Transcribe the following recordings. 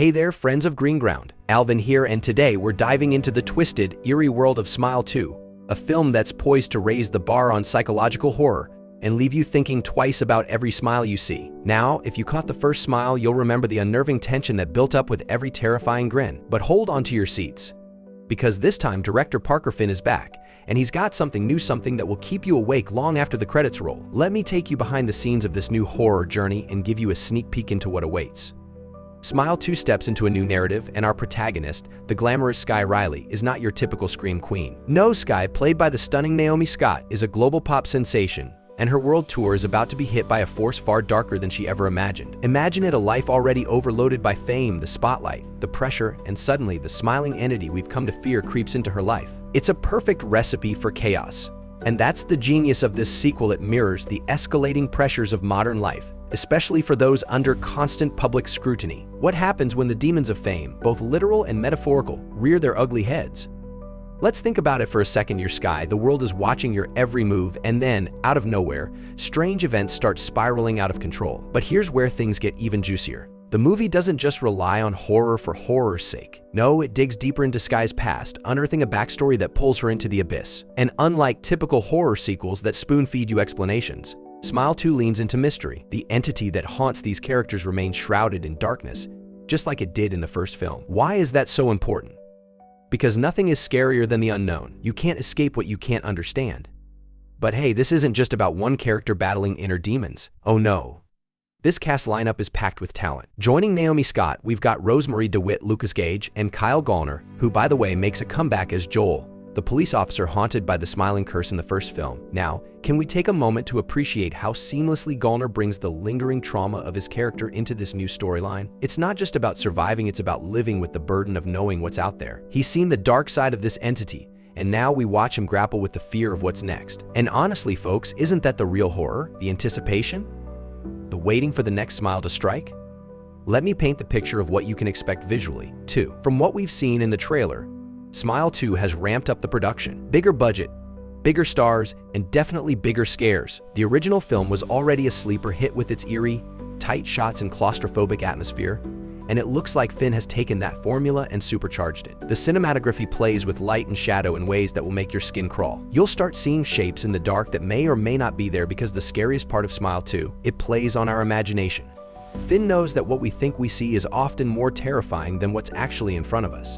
Hey there, friends of Green Ground. Alvin here, and today we're diving into the twisted, eerie world of Smile 2, a film that's poised to raise the bar on psychological horror and leave you thinking twice about every smile you see. Now, if you caught the first smile, you'll remember the unnerving tension that built up with every terrifying grin. But hold on to your seats, because this time director Parker Finn is back, and he's got something new, something that will keep you awake long after the credits roll. Let me take you behind the scenes of this new horror journey and give you a sneak peek into what awaits. Smile 2 steps into a new narrative, and our protagonist, the glamorous Sky Riley, is not your typical scream queen. No, Sky, played by the stunning Naomi Scott, is a global pop sensation, and her world tour is about to be hit by a force far darker than she ever imagined. Imagine it, a life already overloaded by fame, the spotlight, the pressure, and suddenly the smiling entity we've come to fear creeps into her life. It's a perfect recipe for chaos. And that's the genius of this sequel. It mirrors the escalating pressures of modern life, especially for those under constant public scrutiny. What happens when the demons of fame, both literal and metaphorical, rear their ugly heads? Let's think about it for a second. Your Sky, the world is watching your every move, and then, out of nowhere, strange events start spiraling out of control. But here's where things get even juicier. The movie doesn't just rely on horror for horror's sake. No, it digs deeper into Sky's past, unearthing a backstory that pulls her into the abyss. And unlike typical horror sequels that spoon-feed you explanations, Smile 2 leans into mystery. The entity that haunts these characters remains shrouded in darkness, just like it did in the first film. Why is that so important? Because nothing is scarier than the unknown. You can't escape what you can't understand. But hey, this isn't just about one character battling inner demons. Oh no. This cast lineup is packed with talent. Joining Naomi Scott, we've got Rosemary DeWitt, Lucas Gage, and Kyle Gallner, who, by the way, makes a comeback as Joel, the police officer haunted by the smiling curse in the first film. Now, can we take a moment to appreciate how seamlessly Gallner brings the lingering trauma of his character into this new storyline? It's not just about surviving, it's about living with the burden of knowing what's out there. He's seen the dark side of this entity, and now we watch him grapple with the fear of what's next. And honestly, folks, isn't that the real horror? The anticipation? The waiting for the next smile to strike? Let me paint the picture of what you can expect visually, too. From what we've seen in the trailer, Smile 2 has ramped up the production. Bigger budget, bigger stars, and definitely bigger scares. The original film was already a sleeper hit with its eerie, tight shots and claustrophobic atmosphere, and it looks like Finn has taken that formula and supercharged it. The cinematography plays with light and shadow in ways that will make your skin crawl. You'll start seeing shapes in the dark that may or may not be there, because the scariest part of Smile 2, it plays on our imagination. Finn knows that what we think we see is often more terrifying than what's actually in front of us.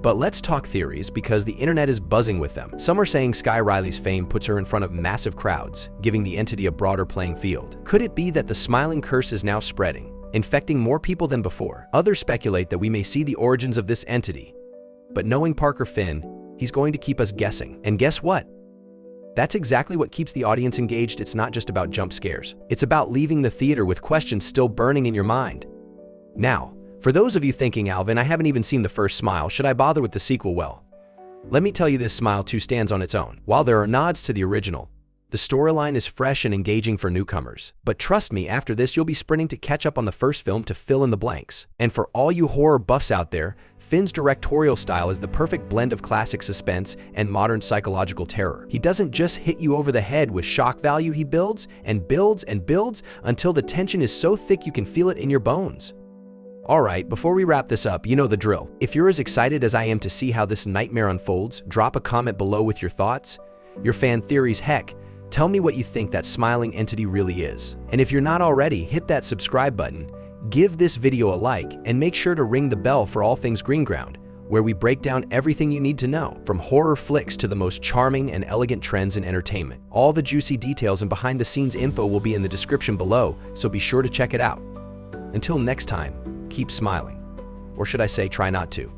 But let's talk theories, because the internet is buzzing with them. Some are saying Sky Riley's fame puts her in front of massive crowds, giving the entity a broader playing field. Could it be that the smiling curse is now spreading, infecting more people than before? Others speculate that we may see the origins of this entity. But knowing Parker Finn, he's going to keep us guessing. And guess what? That's exactly what keeps the audience engaged. It's not just about jump scares. It's about leaving the theater with questions still burning in your mind. Now, for those of you thinking, Alvin, I haven't even seen the first Smile, should I bother with the sequel? Well, let me tell you, this Smile 2 stands on its own. While there are nods to the original, the storyline is fresh and engaging for newcomers. But trust me, after this you'll be sprinting to catch up on the first film to fill in the blanks. And for all you horror buffs out there, Finn's directorial style is the perfect blend of classic suspense and modern psychological terror. He doesn't just hit you over the head with shock value, he builds and builds and builds until the tension is so thick you can feel it in your bones. Alright, before we wrap this up, you know the drill. If you're as excited as I am to see how this nightmare unfolds, drop a comment below with your thoughts, your fan theories, heck, tell me what you think that smiling entity really is. And if you're not already, hit that subscribe button, give this video a like, and make sure to ring the bell for all things Green Ground, where we break down everything you need to know, from horror flicks to the most charming and elegant trends in entertainment. All the juicy details and behind-the-scenes info will be in the description below, so be sure to check it out. Until next time, keep smiling. Or should I say, try not to.